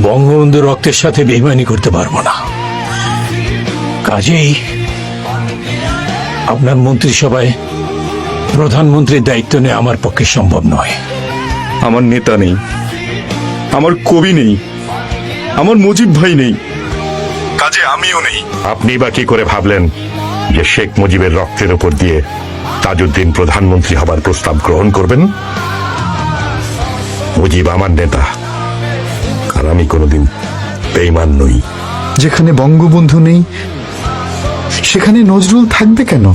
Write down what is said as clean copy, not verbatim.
বঙ্গবন্ধু রক্তের সাথে বেইমানি করতে পারবো না। কাজেই আপনার মন্ত্রিসভায় প্রধানমন্ত্রীর দায়িত্ব নেওয়া আমার পক্ষে সম্ভব নয়। আমার নেতা নেই, আমার কবি নেই, আমার মুজিব ভাই নেই, কাজে আমিও নেই। আপনি বা কি করে ভাবলেন যে শেখ মুজিবের রক্তের উপর দিয়ে তাজউদ্দিন প্রধানমন্ত্রী হবার প্রস্তাব গ্রহণ করবেন? মুজিব আমার নেতা, আর আমি কোনোদিন বেঈমান নই। যেখানে বঙ্গবন্ধু নেই সেখানে নজরুল থাকবে কেন?